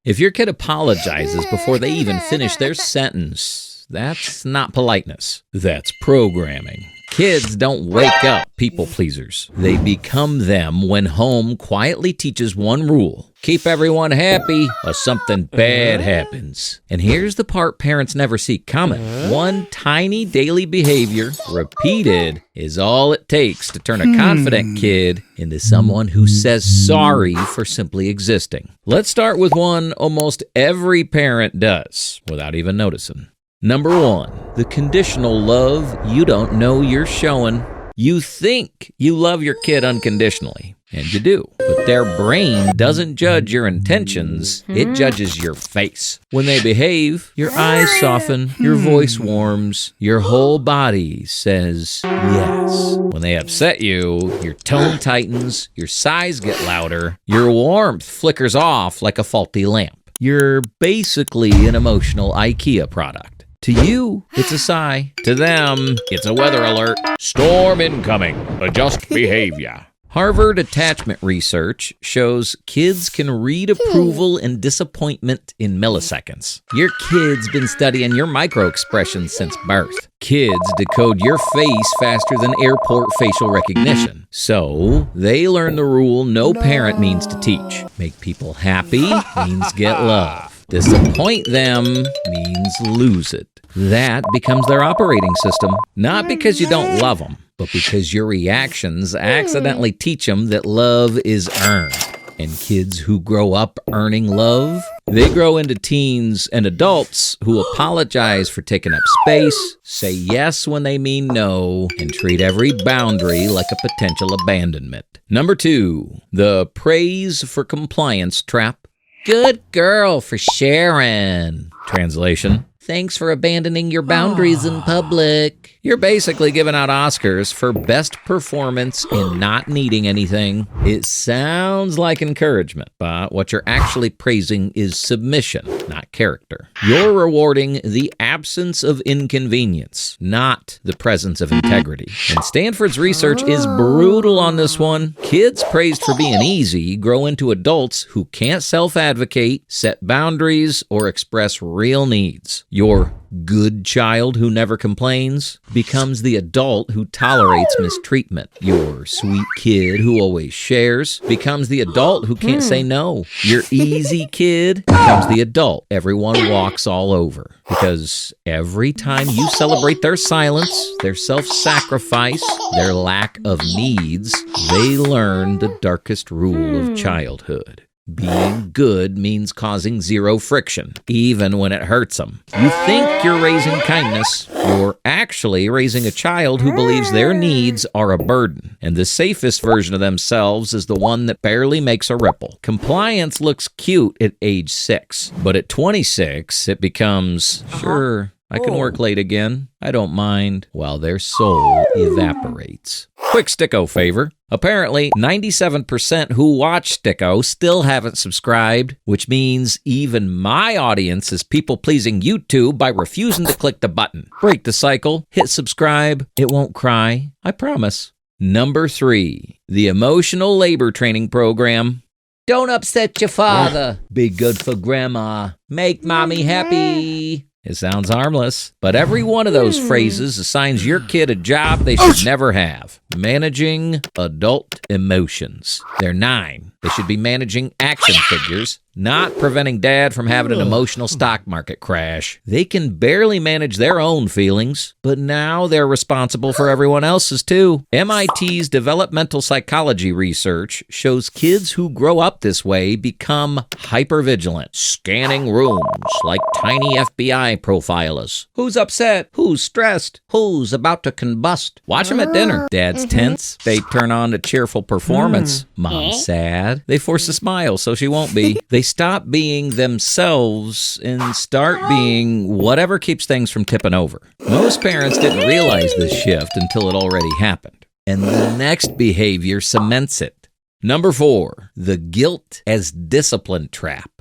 If your kid apologizes before they even finish their sentence, that's not politeness. That's programming. Kids don't wake up people pleasers. They become them when home quietly teaches one rule. Keep everyone happy or something bad happens. And here's the part parents never see coming. One tiny daily behavior, repeated, is all it takes to turn a confident kid into someone who says sorry for simply existing. Let's start with one almost every parent does without even noticing. Number 1, the conditional love you don't know you're showing. You think you love your kid unconditionally, and you do. But their brain doesn't judge your intentions, it judges your face. When they behave, your eyes soften, your voice warms, your whole body says yes. When they upset you, your tone tightens, your sighs get louder, your warmth flickers off like a faulty lamp. You're basically an emotional IKEA product. To you, it's a sigh. To them, it's a weather alert. Storm incoming. Adjust behavior. Harvard attachment research shows kids can read approval and disappointment in milliseconds. Your kid's been studying your microexpressions since birth. Kids decode your face faster than airport facial recognition. So, they learn the rule no parent means to teach. Make people happy means get love. Disappoint them means lose it. That becomes their operating system, not because you don't love them, but because your reactions accidentally teach them that love is earned. And kids who grow up earning love, they grow into teens and adults who apologize for taking up space, say yes when they mean no, and treat every boundary like a potential abandonment. Number 2, the praise for compliance trap. Good girl for sharing. Translation: thanks for abandoning your boundaries in public. You're basically giving out Oscars for best performance in not needing anything. It sounds like encouragement, but what you're actually praising is submission, not character. You're rewarding the absence of inconvenience, not the presence of integrity. And Stanford's research is brutal on this one. Kids praised for being easy grow into adults who can't self-advocate, set boundaries, or express real needs. Your good child who never complains becomes the adult who tolerates mistreatment. Your sweet kid who always shares becomes the adult who can't say no. Your easy kid becomes the adult everyone walks all over. Because every time you celebrate their silence, their self-sacrifice, their lack of needs, they learn the darkest rule of childhood. Being good means causing zero friction, even when it hurts them. You think you're raising kindness, you're actually raising a child who believes their needs are a burden, and the safest version of themselves is the one that barely makes a ripple. Compliance looks cute at age 6, but at 26, it becomes, sure, I can work late again. I don't mind, while their soul evaporates. Quick Sticko favor. Apparently, 97% who watch Sticko still haven't subscribed, which means even my audience is people-pleasing YouTube by refusing to click the button. Break the cycle. Hit subscribe. It won't cry. I promise. Number 3, the emotional labor training program. Don't upset your father. Be good for grandma. Make mommy happy. It sounds harmless, but every one of those phrases assigns your kid a job they should never have. Managing adult emotions. They're 9. They should be managing action figures, not preventing dad from having an emotional stock market crash. They can barely manage their own feelings, but now they're responsible for everyone else's too. MIT's developmental psychology research shows kids who grow up this way become hypervigilant, scanning rooms like tiny FBI profilers. Who's upset? Who's stressed? Who's about to combust? Watch them at dinner. Dad's tense. They turn on a cheerful performance. Mom's sad. They force a smile so she won't be. They stop being themselves and start being whatever keeps things from tipping over. Most parents didn't realize this shift until it already happened. And the next behavior cements it. Number 4, the guilt as discipline trap.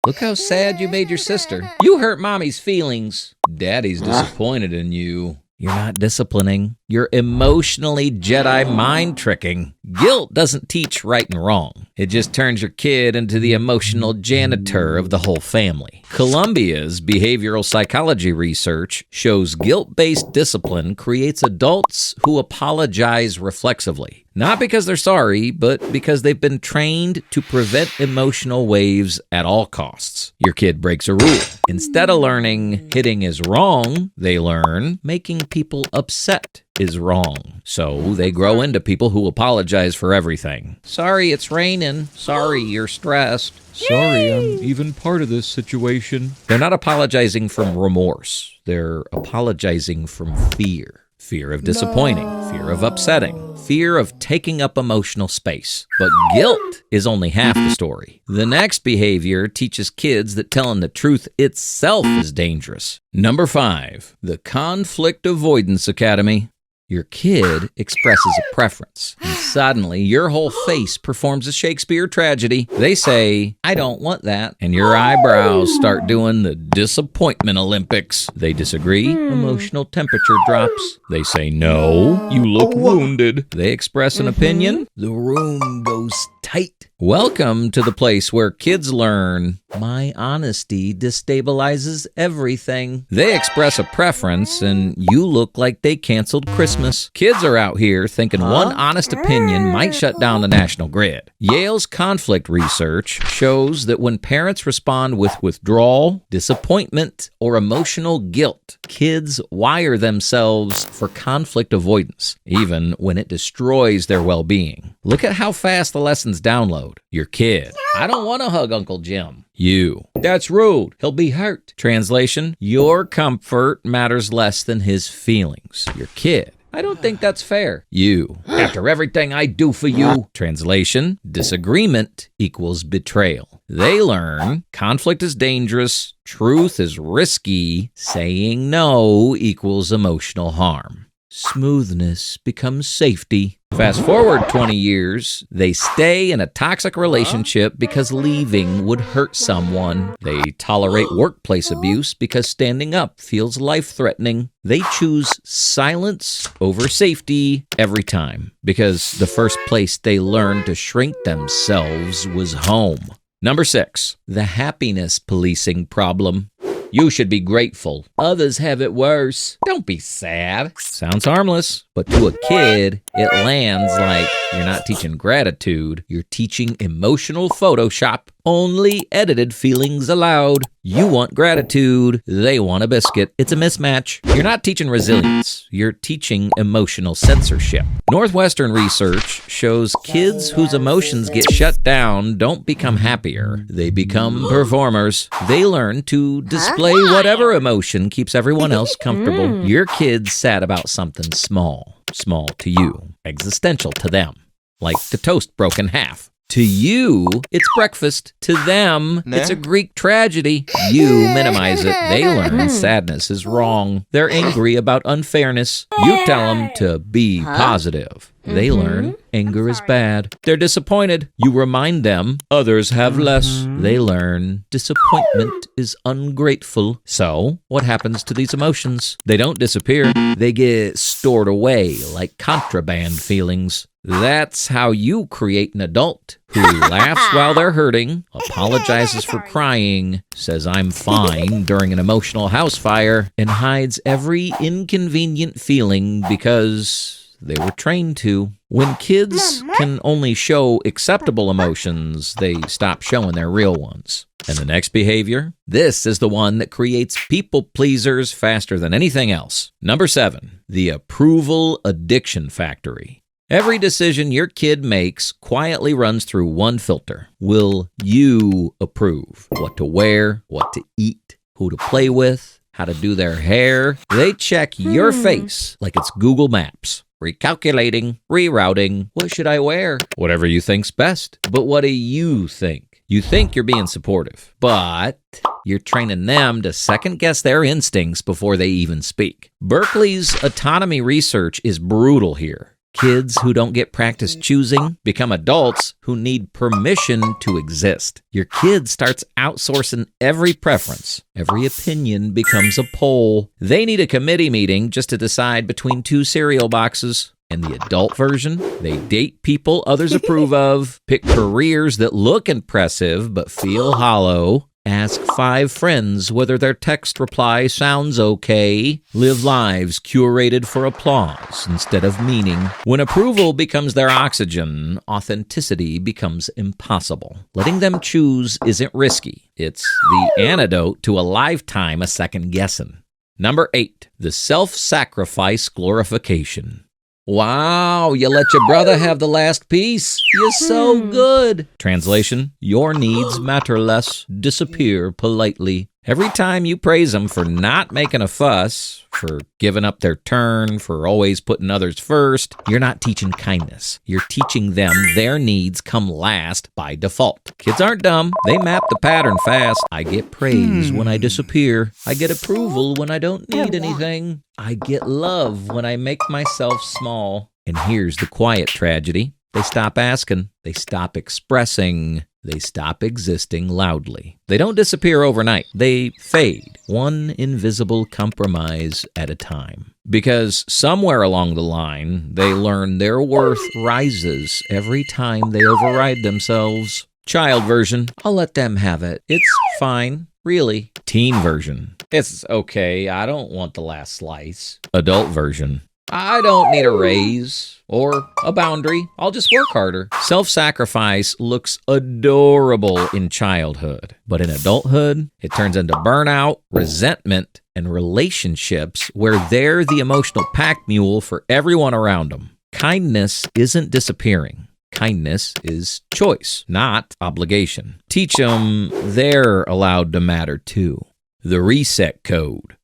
Look how sad you made your sister. You hurt mommy's feelings. Daddy's disappointed in you. You're not disciplining. You're emotionally Jedi mind tricking. Guilt doesn't teach right and wrong. It just turns your kid into the emotional janitor of the whole family. Columbia's behavioral psychology research shows guilt-based discipline creates adults who apologize reflexively. Not because they're sorry, but because they've been trained to prevent emotional waves at all costs. Your kid breaks a rule. Instead of learning hitting is wrong, they learn making people upset is wrong. So they grow into people who apologize for everything. Sorry, it's raining. Sorry, you're stressed. Sorry, I'm even part of this situation. They're not apologizing from remorse. They're apologizing from fear. Fear of disappointing, fear of upsetting, fear of taking up emotional space. But guilt is only half the story. The next behavior teaches kids that telling the truth itself is dangerous. Number 5, the Conflict Avoidance Academy. Your kid expresses a preference, and suddenly your whole face performs a Shakespeare tragedy. They say, I don't want that, and your eyebrows start doing the disappointment Olympics. They disagree, emotional temperature drops. They say, no, you look wounded. They express an opinion, the room goes tight. Welcome to the place where kids learn, my honesty destabilizes everything. They express a preference, and you look like they canceled Christmas. Kids are out here thinking one honest opinion might shut down the national grid. Yale's conflict research shows that when parents respond with withdrawal, disappointment, or emotional guilt, kids wire themselves for conflict avoidance, even when it destroys their well-being. Look at how fast the lessons download. Your kid, I don't want to hug Uncle Jim. You, that's rude. He'll be hurt. Translation, your comfort matters less than his feelings. Your kid, I don't think that's fair. You, after everything I do for you. Translation, disagreement equals betrayal. They learn conflict is dangerous, truth is risky, saying no equals emotional harm. Smoothness becomes safety. Fast forward 20 years, they stay in a toxic relationship because leaving would hurt someone. They tolerate workplace abuse because standing up feels life-threatening. They choose silence over safety every time because the first place they learned to shrink themselves was home. Number 6, the happiness policing problem. You should be grateful. Others have it worse. Don't be sad. Sounds harmless, but to a kid, it lands like you're not teaching gratitude. You're teaching emotional Photoshop. Only edited feelings allowed. You want gratitude. They want a biscuit. It's a mismatch. You're not teaching resilience. You're teaching emotional censorship. Northwestern research shows kids whose emotions get shut down don't become happier. They become performers. They learn to display whatever emotion keeps everyone else comfortable. Your kid's sad about something small. Small to you. Existential to them. Like the toast broke in half. To you, it's breakfast. To them, it's a Greek tragedy. You minimize it. They learn sadness is wrong. They're angry about unfairness. You tell them to be positive. They learn anger is bad. They're disappointed. You remind them others have less. They learn disappointment is ungrateful. So, what happens to these emotions? They don't disappear. They get stored away like contraband feelings. That's how you create an adult who laughs while they're hurting, apologizes for crying, says I'm fine during an emotional house fire, and hides every inconvenient feeling because they were trained to. When kids can only show acceptable emotions, they stop showing their real ones. And the next behavior? This is the one that creates people pleasers faster than anything else. Number 7, the approval addiction factory. Every decision your kid makes quietly runs through one filter. Will you approve? What to wear, what to eat, who to play with, how to do their hair. They check your face like it's Google Maps. Recalculating, rerouting. What should I wear? Whatever you think's best. But what do you think? You think you're being supportive, but you're training them to second-guess their instincts before they even speak. Berkeley's autonomy research is brutal here. Kids who don't get practice choosing become adults who need permission to exist. Your kid starts outsourcing every preference. Every opinion becomes a poll. They need a committee meeting just to decide between 2 cereal boxes. In the adult version, they date people others approve of, pick careers that look impressive but feel hollow, ask 5 friends whether their text reply sounds okay, live lives curated for applause instead of meaning. When approval becomes their oxygen, authenticity becomes impossible. Letting them choose isn't risky. It's the antidote to a lifetime of second guessing. Number 8, the self-sacrifice glorification. Wow, you let your brother have the last piece. You're so good. Translation, your needs matter less. Disappear politely. Every time you praise them for not making a fuss, for giving up their turn, for always putting others first, you're not teaching kindness. You're teaching them their needs come last by default. Kids aren't dumb. They map the pattern fast. I get praise when I disappear. I get approval when I don't need anything. I get love when I make myself small. And here's the quiet tragedy. They stop asking. They stop expressing. They stop existing loudly. They don't disappear overnight. They fade, one invisible compromise at a time. Because somewhere along the line, they learn their worth rises every time they override themselves. Child version, I'll let them have it. It's fine, really. Teen version, it's okay, I don't want the last slice. Adult version, I don't need a raise or a boundary. I'll just work harder. Self-sacrifice looks adorable in childhood, but in adulthood, it turns into burnout, resentment, and relationships where they're the emotional pack mule for everyone around them. Kindness isn't disappearing. Kindness is choice, not obligation. Teach them they're allowed to matter too. The reset code.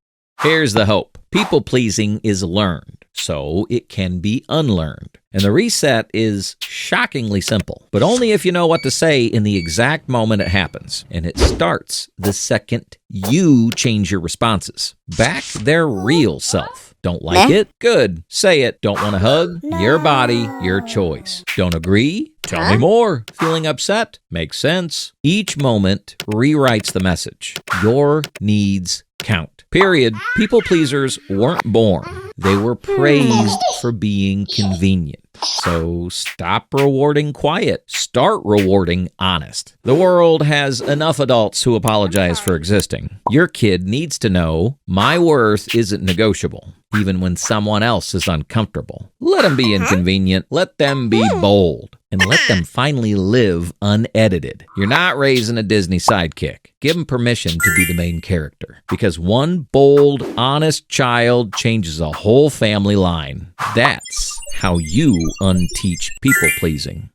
Here's the hope. People-pleasing is learned, so it can be unlearned. And the reset is shockingly simple, but only if you know what to say in the exact moment it happens. And it starts the second you change your responses. Back their real self. Don't like it? Good. Say it. Don't want to hug? Your body, your choice. Don't agree? Tell me more. Feeling upset? Makes sense. Each moment rewrites the message. Your needs count. Period. People pleasers weren't born. They were praised for being convenient. So stop rewarding quiet. Start rewarding honest. The world has enough adults who apologize for existing. Your kid needs to know my worth isn't negotiable, even when someone else is uncomfortable. Let them be inconvenient. Let them be bold. And let them finally live unedited. You're not raising a Disney sidekick. Give them permission to be the main character. Because one bold, honest child changes a whole family line. That's how you unteach people-pleasing.